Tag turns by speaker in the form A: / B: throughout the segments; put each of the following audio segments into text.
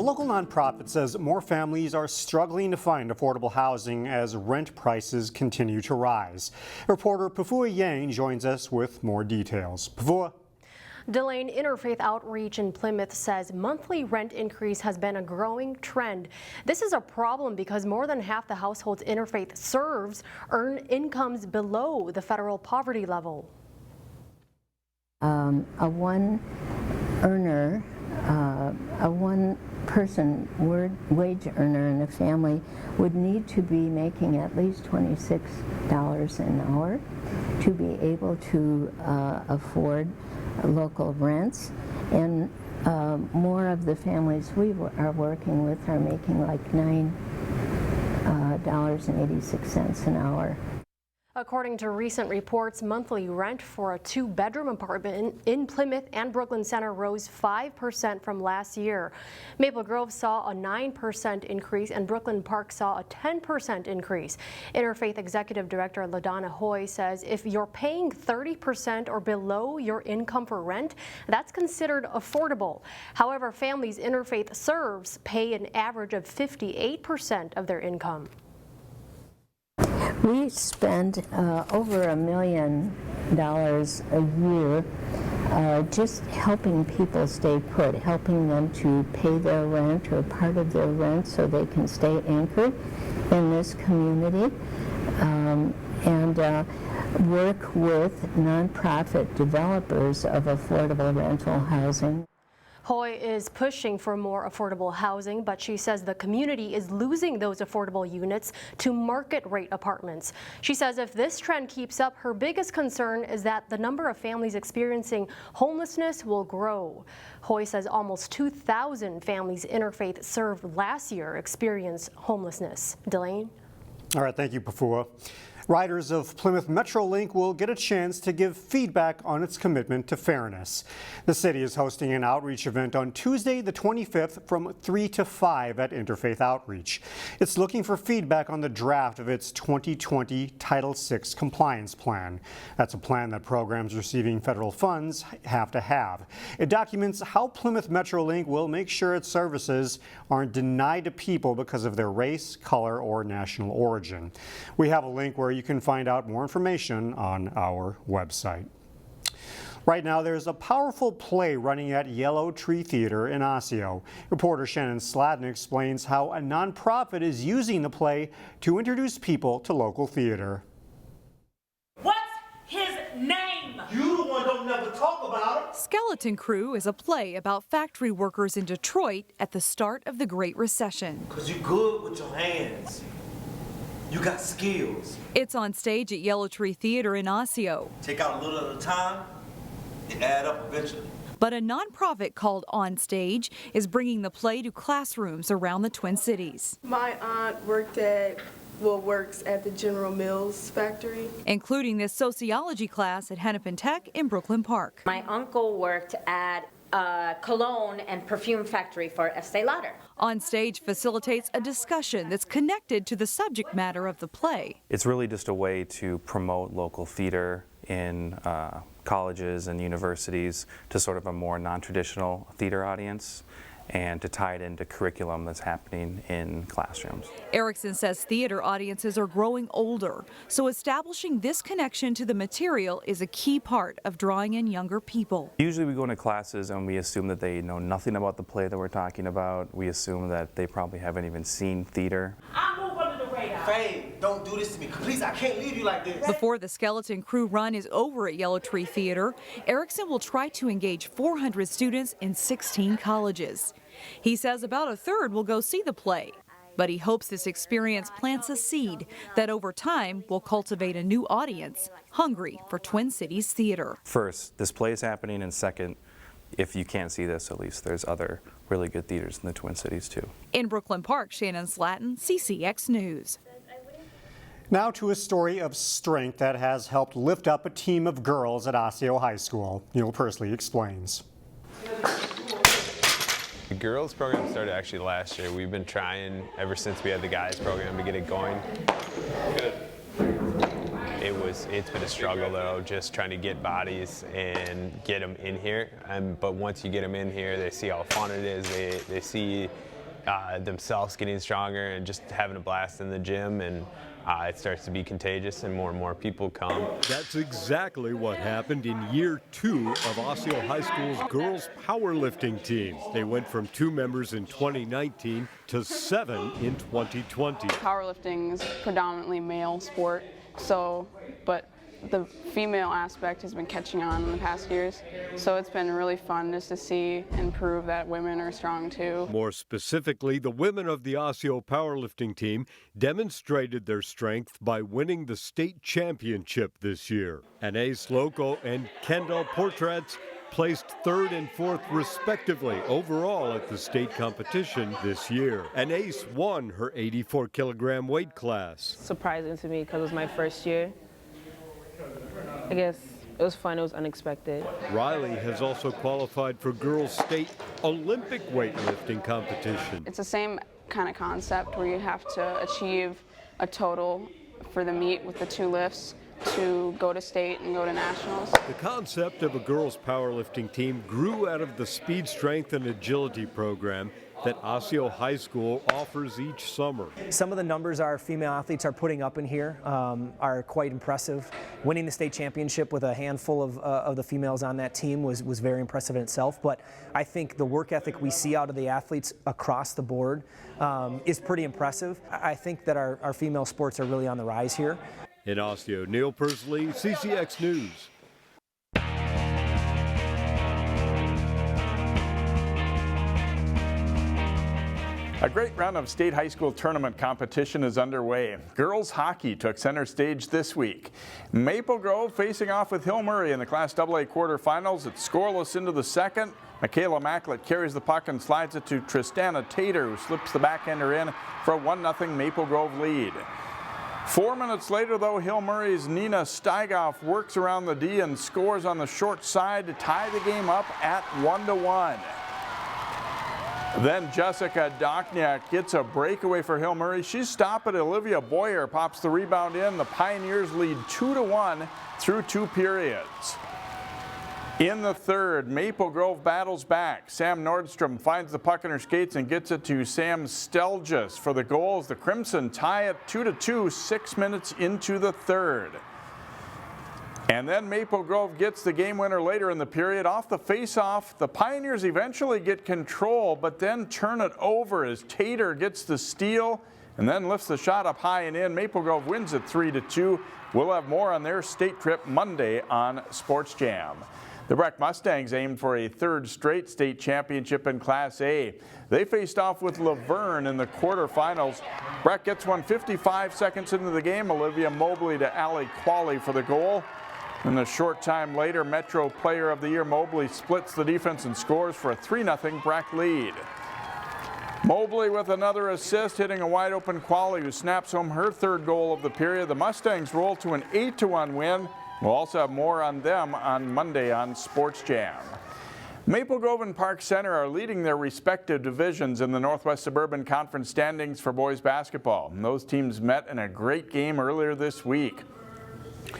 A: local nonprofit says more families are struggling to find affordable housing as rent prices continue to rise. Reporter Pafua Yang joins us with more details. Pafua.
B: Delane, Interfaith Outreach in Plymouth says monthly rent increase has been a growing trend. This is a problem because more than half the households Interfaith serves earn incomes below the federal poverty level.
C: A one person wage earner in a family would need to be making at least $26 an hour to be able to afford local rents, and more of the families we are working with are making like $9.86 an hour.
B: According to recent reports, monthly rent for a two-bedroom apartment in Plymouth and Brooklyn Center rose 5% from last year. Maple Grove saw a 9% increase and Brooklyn Park saw a 10% increase. Interfaith Executive Director LaDonna Hoy says if you're paying 30% or below your income for rent, that's considered affordable. However, families Interfaith serves pay an average of 58% of their income.
C: We spend over $1 million a year just helping people stay put, helping them to pay their rent or part of their rent so they can stay anchored in this community, and work with nonprofit developers of affordable rental housing.
B: Hoy is pushing for more affordable housing, but she says the community is losing those affordable units to market rate apartments. She says if this trend keeps up, her biggest concern is that the number of families experiencing homelessness will grow. Hoy says almost 2,000 families Interfaith served last year experienced homelessness. Delane?
A: All right, thank you, Pafua. Riders of Plymouth Metrolink will get a chance to give feedback on its commitment to fairness. The city is hosting an outreach event on Tuesday, the 25th from 3 to 5 at Interfaith Outreach. It's looking for feedback on the draft of its 2020 Title VI compliance plan. That's a plan that programs receiving federal funds have to have. It documents how Plymouth Metrolink will make sure its services aren't denied to people because of their race, color, or national origin. We have a link where you can find out more information on our website. Right now, there's a powerful play running at Yellow Tree Theater in Osseo. Reporter Shannon Sladden explains how a nonprofit is using the play to introduce people to local theater.
D: What's his name?
E: You the one don't never talk about it.
F: Skeleton Crew is a play about factory workers in Detroit at the start of the Great Recession.
E: Cause you good with your hands. You got skills.
F: It's on stage at Yellow Tree Theater in Osseo.
E: Take out a little at a time, and add up eventually.
F: But a nonprofit called On Stage is bringing the play to classrooms around the Twin Cities.
G: My aunt works at the General Mills factory.
F: Including this sociology class at Hennepin Tech in Brooklyn Park.
H: My uncle worked at a cologne and perfume factory for Estee Lauder.
F: On Stage facilitates a discussion that's connected to the subject matter of the play.
I: It's really just a way to promote local theater in colleges and universities to sort of a more non-traditional theater audience, and to tie it into curriculum that's happening in classrooms.
F: Erickson says theater audiences are growing older, so establishing this connection to the material is a key part of drawing in younger people.
I: Usually we go into classes and we assume that they know nothing about the play that we're talking about. We assume that they probably haven't even seen theater.
D: I move under the radar.
E: Faye, don't do this to me. Please, I can't leave you like this.
F: Before the Skeleton Crew run is over at Yellow Tree Theater, Erickson will try to engage 400 students in 16 colleges. He says about a third will go see the play, but he hopes this experience plants a seed that over time will cultivate a new audience hungry for Twin Cities theater.
I: First, this play is happening, and second, if you can't see this, at least there's other really good theaters in the Twin Cities too.
F: In Brooklyn Park, Shannon Slatton, CCX News.
A: Now to a story of strength that has helped lift up a team of girls at Osseo High School. Neil Persley explains.
J: The girls program started actually last year. We've been trying ever since we had the guys program to get it going. It's been a struggle though, just trying to get bodies and get them in here. But once you get them in here, they see how fun it is. They see themselves getting stronger and just having a blast in the gym, and it starts to be contagious and more people come.
K: That's exactly what happened in year 2 of Osseo High School's girls powerlifting team. They went from 2 members in 2019 to 7 in 2020.
G: Powerlifting is predominantly male sport, but the female aspect has been catching on in the past years, so it's been really fun just to see and prove that women are strong too.
K: More specifically, the women of the Osseo powerlifting team demonstrated their strength by winning the state championship this year. Anais Loco and Kendall Portrats placed 3rd and 4th respectively overall at the state competition this year. Anais won her 84-kilogram weight class.
L: Surprising to me because it was my first year. I guess it was fun, it was unexpected.
K: Riley has also qualified for girls' state Olympic weightlifting competition.
G: It's the same kind of concept where you have to achieve a total for the meet with the 2 lifts to go to state and go to nationals.
K: The concept of a girls' powerlifting team grew out of the speed, strength, and agility program that Osseo High School offers each summer.
M: Some of the numbers our female athletes are putting up in here are quite impressive. Winning the state championship with a handful of the females on that team was very impressive in itself, but I think the work ethic we see out of the athletes across the board is pretty impressive. I think that our female sports are really on the rise here.
K: In Osseo, Neil Persley, CCX News.
N: A great run of state high school tournament competition is underway. Girls hockey took center stage this week. Maple Grove facing off with Hill Murray in the Class AA quarterfinals. It's scoreless into the second. Michaela Macklett carries the puck and slides it to Tristana Tater, who slips the backhander in for a 1-0 Maple Grove lead. 4 minutes later, though, Hill Murray's Nina Steigoff works around the D and scores on the short side to tie the game up at 1-1. Then Jessica Dochniak gets a breakaway for Hill Murray. She's stopped, but Olivia Boyer pops the rebound in. The Pioneers lead 2-1 through 2 periods. In the third, Maple Grove battles back. Sam Nordstrom finds the puck in her skates and gets it to Sam Stelgis for the goals. The Crimson tie it 2-2, 6 minutes into the third. And then Maple Grove gets the game winner later in the period. Off the face-off, the Pioneers eventually get control, but then turn it over as Tater gets the steal and then lifts the shot up high and in. Maple Grove wins it 3-2. We'll have more on their state trip Monday on Sports Jam. The Breck Mustangs aimed for a 3rd straight state championship in Class A. They faced off with Luverne in the quarterfinals. Breck gets one 55 seconds into the game. Olivia Mobley to Allie Qualley for the goal. And a short time later, Metro Player of the Year Mobley splits the defense and scores for a 3-0 Breck lead. Mobley with another assist, hitting a wide open Qualley, who snaps home her 3rd goal of the period. The Mustangs roll to an 8-1 win. We'll also have more on them on Monday on Sports Jam. Maple Grove and Park Center are leading their respective divisions in the Northwest Suburban Conference standings for boys basketball. And those teams met in a great game earlier this week.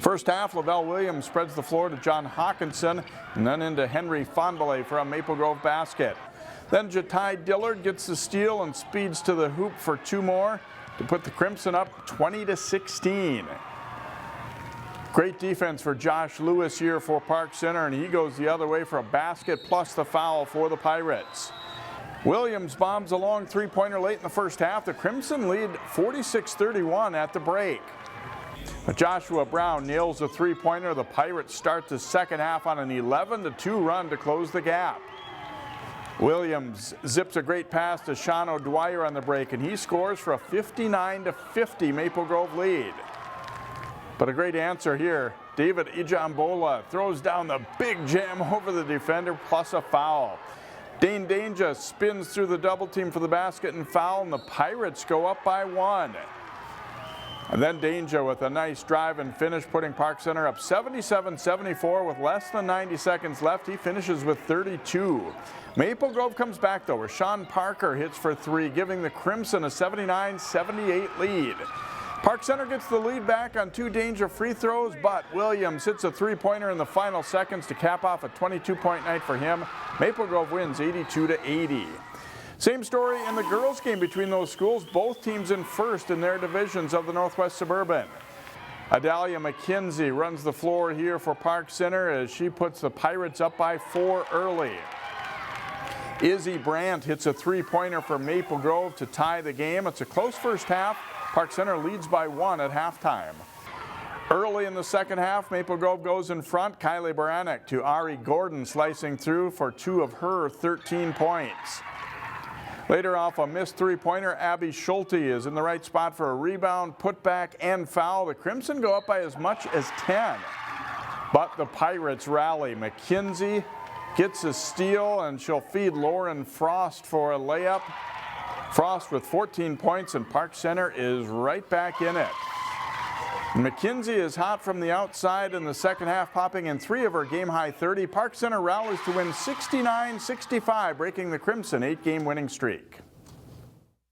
N: First half, Lavelle Williams spreads the floor to John Hawkinson and then into Henry Fondele for a Maple Grove basket. Then Jatai Dillard gets the steal and speeds to the hoop for 2 more to put the Crimson up 20-16. Great defense for Josh Lewis here for Park Center, and he goes the other way for a basket plus the foul for the Pirates. Williams bombs a long 3-pointer late in the first half. The Crimson lead 46-31 at the break. But Joshua Brown nails a 3-pointer. The Pirates start the second half on an 11-2 run to close the gap. Williams zips a great pass to Sean O'Dwyer on the break, and he scores for a 59-50 Maple Grove lead. But a great answer here. David Ijambola throws down the big jam over the defender plus a foul. Dane Danja spins through the double team for the basket and foul, and the Pirates go up by 1. And then Danja with a nice drive and finish, putting Park Center up 77-74 with less than 90 seconds left. He finishes with 32. Maple Grove comes back though, where Sean Parker hits for 3, giving the Crimson a 79-78 lead. Park Center gets the lead back on 2 Danja free throws, but Williams hits a 3-pointer in the final seconds to cap off a 22-point night for him. Maple Grove wins 82-80. Same story in the girls' game between those schools, both teams in first in their divisions of the Northwest Suburban. Adalia McKenzie runs the floor here for Park Center as she puts the Pirates up by 4 early. Izzy Brandt hits a three-pointer for Maple Grove to tie the game. It's a close first half. Park Center leads by 1 at halftime. Early in the second half, Maple Grove goes in front. Kylie Baranek to Ari Gordon slicing through for 2 of her 13 points. Later off a missed three-pointer, Abby Schulte is in the right spot for a rebound, putback, and foul. The Crimson go up by as much as 10. But the Pirates rally. McKenzie gets a steal, and she'll feed Lauren Frost for a layup. Frost with 14 points, and Park Center is right back in it. McKenzie is hot from the outside in the second half, popping in 3 of her game-high 30. Park Center rallies to win 69-65, breaking the Crimson 8-game winning streak.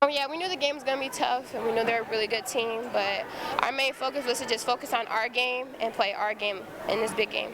O: Oh yeah, we knew the game was going to be tough, and we knew they're a really good team, but our main focus was to just focus on our game and play our game in this big game.